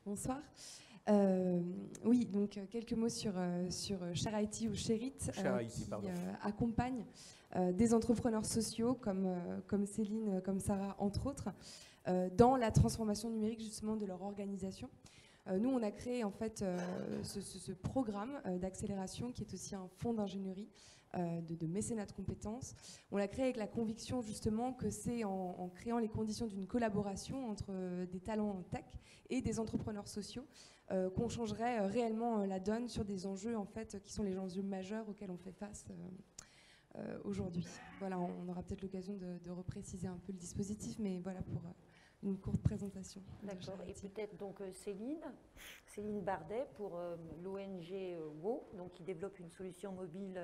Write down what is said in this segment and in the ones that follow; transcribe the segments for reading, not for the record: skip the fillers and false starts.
Bonsoir. Oui, donc quelques mots sur Share IT ou Share It, qui accompagne des entrepreneurs sociaux comme Céline, comme Sarah, entre autres, dans la transformation numérique justement de leur organisation. Nous, on a créé en fait ce programme d'accélération qui est aussi un fonds d'ingénierie, de mécénat de compétences. On l'a créé avec la conviction justement que c'est en créant les conditions d'une collaboration entre des talents tech et des entrepreneurs sociaux qu'on changerait réellement la donne sur des enjeux en fait qui sont les enjeux majeurs auxquels on fait face aujourd'hui. Voilà, on aura peut-être l'occasion de repréciser un peu le dispositif, mais voilà pour une courte présentation. D'accord, et peut-être donc Céline Bardet pour l'ONG WO, donc qui développe une solution mobile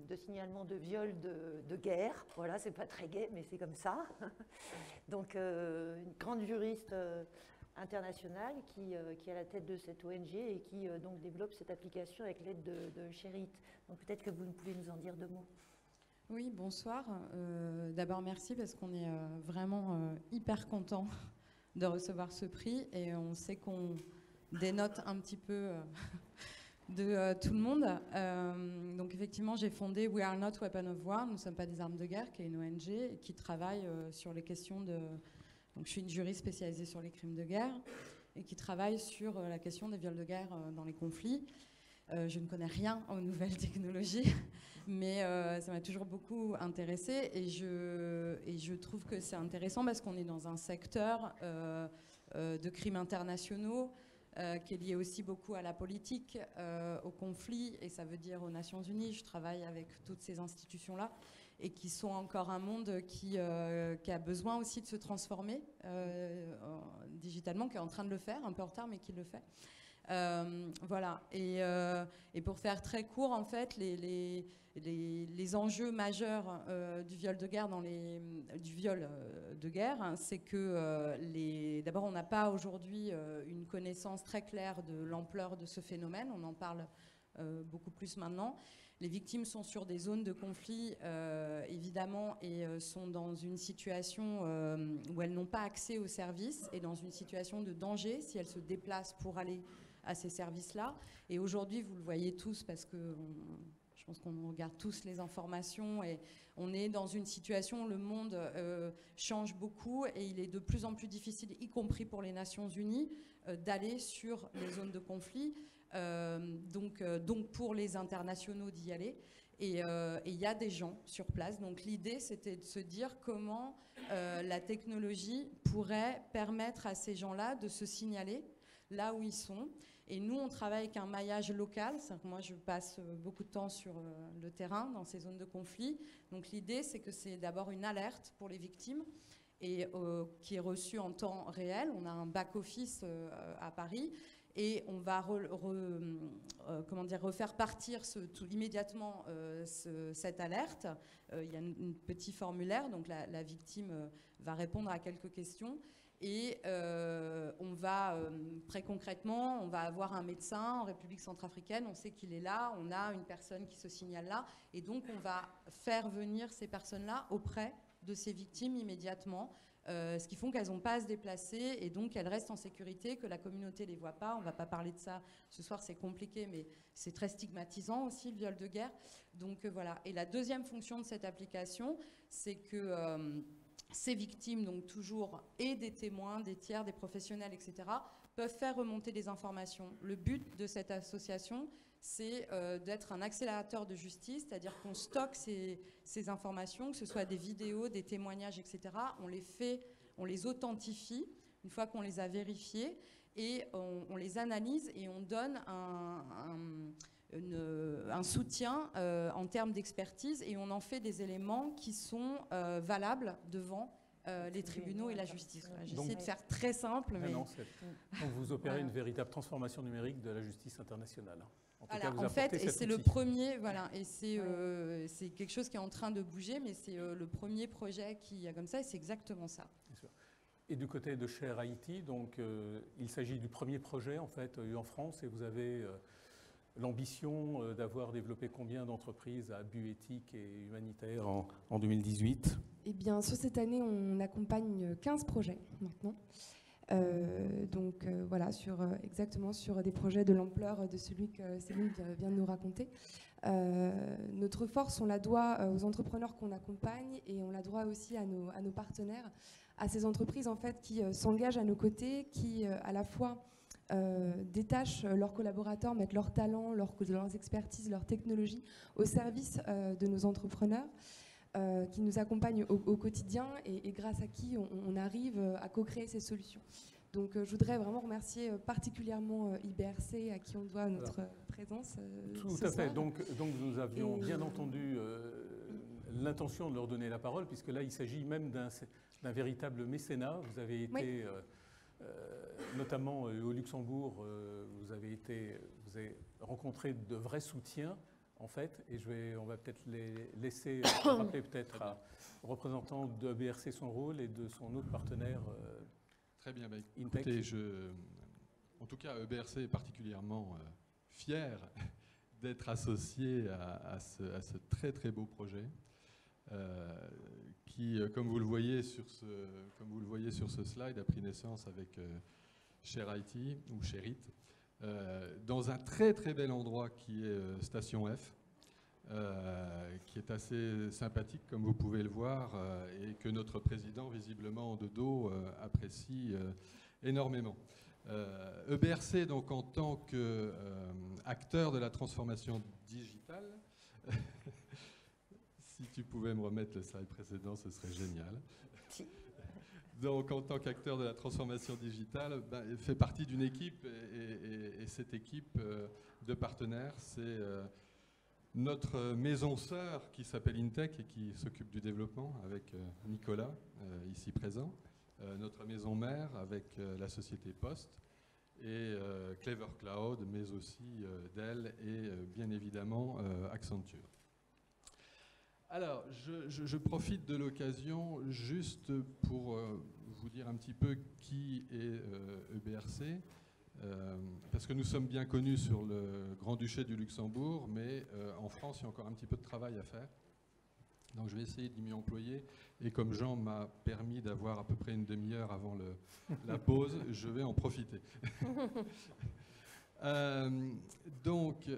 de signalement de viol de guerre. Voilà, c'est pas très gai, mais c'est comme ça. Donc une grande juriste internationale qui est à la tête de cette ONG et qui donc développe cette application avec l'aide de Share It. Donc peut-être que vous pouvez nous en dire deux mots. Oui, bonsoir. D'abord, merci parce qu'on est vraiment hyper content de recevoir ce prix et on sait qu'on dénote un petit peu de tout le monde. Donc effectivement, j'ai fondé We Are Not Weapon of War, nous ne sommes pas des armes de guerre, qui est une ONG qui travaille sur les questions de... Donc je suis une juriste spécialisée sur les crimes de guerre et qui travaille sur la question des viols de guerre dans les conflits. Je ne connais rien aux nouvelles technologies, mais ça m'a toujours beaucoup intéressée et je trouve que c'est intéressant parce qu'on est dans un secteur de crimes internationaux qui est lié aussi beaucoup à la politique, au conflit, et ça veut dire aux Nations Unies. Je travaille avec toutes ces institutions-là et qui sont encore un monde qui a besoin aussi de se transformer digitalement, qui est en train de le faire, un peu en retard, mais qui le fait. Voilà, et pour faire très court, en fait, les enjeux majeurs du viol de guerre, hein, c'est que d'abord, on n'a pas aujourd'hui une connaissance très claire de l'ampleur de ce phénomène, on en parle beaucoup plus maintenant. Les victimes sont sur des zones de conflit, évidemment, et sont dans une situation où elles n'ont pas accès aux services et dans une situation de danger si elles se déplacent pour aller à ces services-là. Et aujourd'hui, vous le voyez tous parce que je pense qu'on regarde tous les informations et on est dans une situation où le monde change beaucoup et il est de plus en plus difficile, y compris pour les Nations Unies, d'aller sur les zones de conflit. Donc pour les internationaux d'y aller. Et il y a des gens sur place. Donc l'idée, c'était de se dire comment la technologie pourrait permettre à ces gens-là de se signaler là où ils sont. Et nous, on travaille avec un maillage local. Moi, je passe beaucoup de temps sur le terrain, dans ces zones de conflit. Donc l'idée, c'est que c'est d'abord une alerte pour les victimes et qui est reçue en temps réel. On a un back-office à Paris et on va refaire partir immédiatement cette alerte. Il y a un petit formulaire, donc la victime va répondre à quelques questions. Et on va, très concrètement, on va avoir un médecin en République centrafricaine, on sait qu'il est là, on a une personne qui se signale là, et donc on va faire venir ces personnes-là auprès de ces victimes immédiatement, ce qui font qu'elles n'ont pas à se déplacer, et donc elles restent en sécurité, que la communauté ne les voit pas. On ne va pas parler de ça ce soir, c'est compliqué, mais c'est très stigmatisant aussi, le viol de guerre. Donc voilà. Et la deuxième fonction de cette application, c'est que... ces victimes, donc toujours, et des témoins, des tiers, des professionnels, etc., peuvent faire remonter des informations. Le but de cette association, c'est d'être un accélérateur de justice, c'est-à-dire qu'on stocke ces informations, que ce soit des vidéos, des témoignages, etc. On les authentifie une fois qu'on les a vérifiés, et on les analyse et on donne un soutien en termes d'expertise, et on en fait des éléments qui sont valables devant les tribunaux et la justice. Voilà, j'essaie de faire très simple. Mais... donc vous opérez une véritable transformation numérique de la justice internationale. En fait, et c'est le premier, voilà, et c'est quelque chose qui est en train de bouger, mais c'est le premier projet qui a comme ça, et c'est exactement ça. Bien sûr. Et du côté de Share IT, donc il s'agit du premier projet en fait eu en France, et vous avez l'ambition d'avoir développé combien d'entreprises à but éthique et humanitaire en 2018 ? Eh bien, sur cette année, on accompagne 15 projets maintenant. Donc voilà, exactement sur des projets de l'ampleur de celui que Céline vient de nous raconter. Notre force, on la doit aux entrepreneurs qu'on accompagne et on la doit aussi à nos partenaires, à ces entreprises en fait qui s'engagent à nos côtés, qui à la fois détachent leurs collaborateurs, mettent leurs talents, leurs expertises, leurs technologies au service de nos entrepreneurs, qui nous accompagnent au quotidien et grâce à qui on arrive à co-créer ces solutions. Donc je voudrais vraiment remercier particulièrement IBRC, à qui on doit notre présence Tout ce à fait. soir. Donc nous avions bien entendu l'intention de leur donner la parole, puisque là il s'agit même d'un véritable mécénat. Vous avez été, notamment au Luxembourg, vous avez rencontré de vrais soutiens, en fait, et on va peut-être les laisser rappeler peut-être aux représentants de BRC son rôle et de son autre partenaire. Très bien, écoutez, en tout cas, BRC est particulièrement fier d'être associé à ce très très beau projet qui, comme vous le voyez sur ce slide, a pris naissance avec ShareIT ou ShareIT dans un très très bel endroit qui est Station F. Qui est assez sympathique, comme vous pouvez le voir, et que notre président, visiblement de dos, apprécie énormément. EBRC, donc, en tant qu'acteur de la transformation digitale, si tu pouvais me remettre le slide précédent, ce serait génial. Donc, en tant qu'acteur de la transformation digitale, fait partie d'une équipe, et cette équipe de partenaires, c'est notre maison sœur qui s'appelle Intech et qui s'occupe du développement avec Nicolas, ici présent. Notre maison mère avec la société Post et Clever Cloud, mais aussi Dell et bien évidemment Accenture. Alors, je profite de l'occasion juste pour vous dire un petit peu qui est EBRC. Parce que nous sommes bien connus sur le Grand-Duché du Luxembourg, mais en France, il y a encore un petit peu de travail à faire. Donc je vais essayer de m'y employer. Et comme Jean m'a permis d'avoir à peu près une demi-heure avant la pause, je vais en profiter. Donc,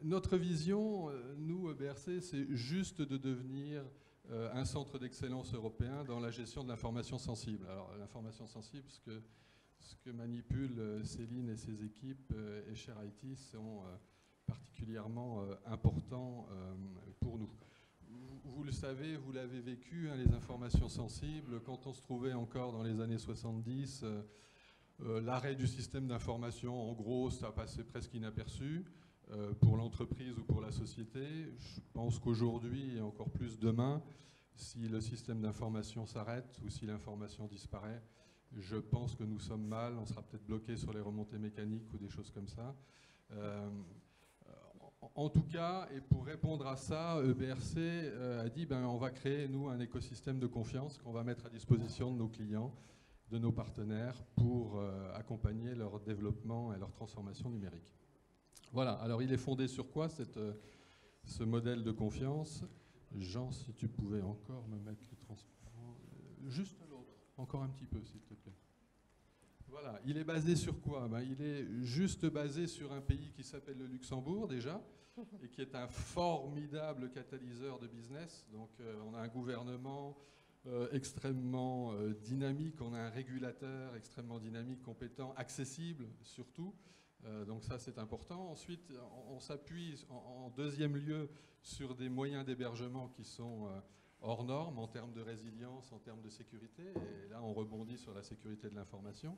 notre vision, nous, EBRC, c'est juste de devenir un centre d'excellence européen dans la gestion de l'information sensible. Alors, l'information sensible, ce que manipulent Céline et ses équipes et ShareIT sont particulièrement importants pour nous. Vous le savez, vous l'avez vécu, hein, les informations sensibles, quand on se trouvait encore dans les années 70, l'arrêt du système d'information, en gros, ça passait presque inaperçu pour l'entreprise ou pour la société. Je pense qu'aujourd'hui, et encore plus demain, si le système d'information s'arrête ou si l'information disparaît, je pense que nous sommes mal, on sera peut-être bloqué sur les remontées mécaniques ou des choses comme ça. En tout cas, et pour répondre à ça, EBRC a dit on va créer, nous, un écosystème de confiance qu'on va mettre à disposition de nos clients, de nos partenaires, pour accompagner leur développement et leur transformation numérique. Voilà, alors il est fondé sur quoi, ce modèle de confiance? Jean, si tu pouvais encore me mettre le transparent, juste l'autre. Encore un petit peu, s'il te plaît. Voilà, il est basé sur quoi? Il est juste basé sur un pays qui s'appelle le Luxembourg, déjà, et qui est un formidable catalyseur de business. Donc, on a un gouvernement extrêmement dynamique, on a un régulateur extrêmement dynamique, compétent, accessible, surtout. Donc ça, c'est important. Ensuite, on s'appuie en deuxième lieu sur des moyens d'hébergement qui sont hors normes en termes de résilience, en termes de sécurité. Et là, on rebondit sur la sécurité de l'information.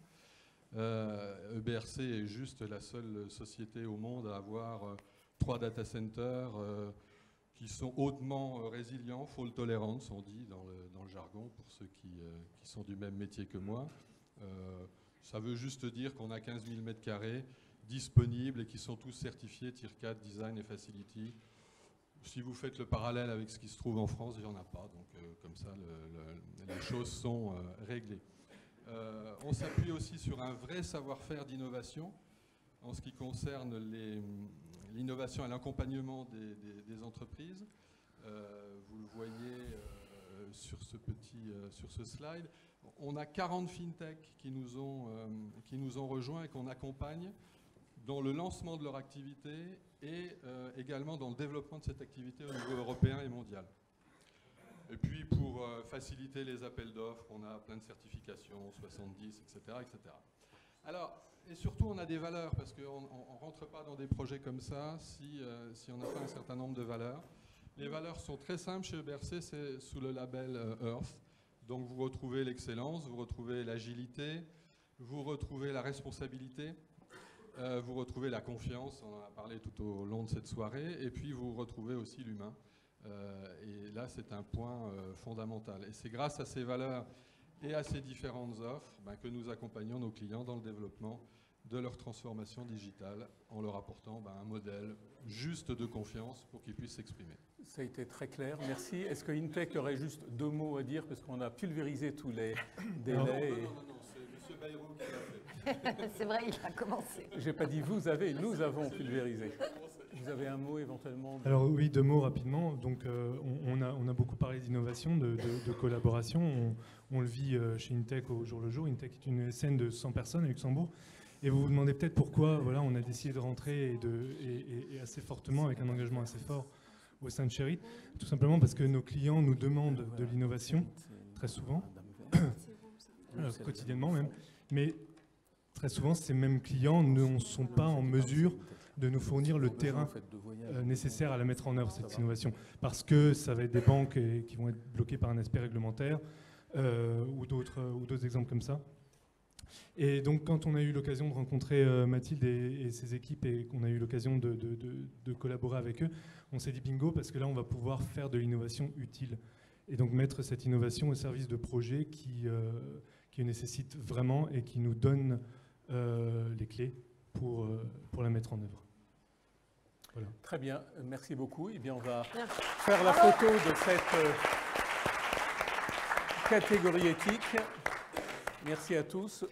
EBRC est juste la seule société au monde à avoir 3 data centers qui sont hautement résilients, fault tolerance, on dit dans le jargon, pour ceux qui sont du même métier que moi. Ça veut juste dire qu'on a 15 000 m² disponibles et qui sont tous certifiés Tier 4, Design et Facility. Si vous faites le parallèle avec ce qui se trouve en France, il n'y en a pas. Donc, comme ça, les choses sont réglées. On s'appuie aussi sur un vrai savoir-faire d'innovation en ce qui concerne l'innovation et l'accompagnement des entreprises. Vous le voyez sur ce slide. On a 40 fintechs qui nous ont rejoints et qu'on accompagne dans le lancement de leur activité et également dans le développement de cette activité au niveau européen et mondial. Et puis pour faciliter les appels d'offres, on a plein de certifications, 70, etc., etc. Alors, et surtout on a des valeurs, parce qu'on ne rentre pas dans des projets comme ça si on n'a pas un certain nombre de valeurs. Les valeurs sont très simples chez EBRC, c'est sous le label Earth. Donc vous retrouvez l'excellence, vous retrouvez l'agilité, vous retrouvez la responsabilité, vous retrouvez la confiance, on en a parlé tout au long de cette soirée, et puis vous retrouvez aussi l'humain. Et là, c'est un point fondamental. Et c'est grâce à ces valeurs et à ces différentes offres que nous accompagnons nos clients dans le développement de leur transformation digitale en leur apportant un modèle juste de confiance pour qu'ils puissent s'exprimer. Ça a été très clair, merci. Est-ce que Intech aurait juste 2 mots à dire, parce qu'on a pulvérisé tous les délais Non, c'est M. Bayrou qui l'a fait. C'est vrai, il a commencé. J'ai pas dit vous avez, nous avons pulvérisé. Vous avez un mot éventuellement? Alors oui, 2 mots rapidement. Donc on a beaucoup parlé d'innovation, de collaboration. On le vit chez Intech au jour le jour. Intech est une SN de 100 personnes à Luxembourg. Et vous vous demandez peut-être pourquoi on a décidé de rentrer et assez fortement, avec un engagement assez fort au sein de Sherit. Tout simplement parce que nos clients nous demandent de l'innovation, très souvent, quotidiennement même. Mais très souvent, ces mêmes clients ne sont pas en mesure de nous fournir le terrain nécessaire à la mettre en œuvre, cette innovation. Parce que ça va être des banques qui vont être bloquées par un aspect réglementaire ou d'autres exemples comme ça. Et donc, quand on a eu l'occasion de rencontrer Mathilde et ses équipes et qu'on a eu l'occasion de collaborer avec eux, on s'est dit bingo, parce que là, on va pouvoir faire de l'innovation utile. Et donc, mettre cette innovation au service de projets qui nécessitent vraiment et qui nous donnent les clés pour la mettre en œuvre. Voilà. Très bien, merci beaucoup. Eh bien, on va faire la photo de cette catégorie éthique. Merci à tous.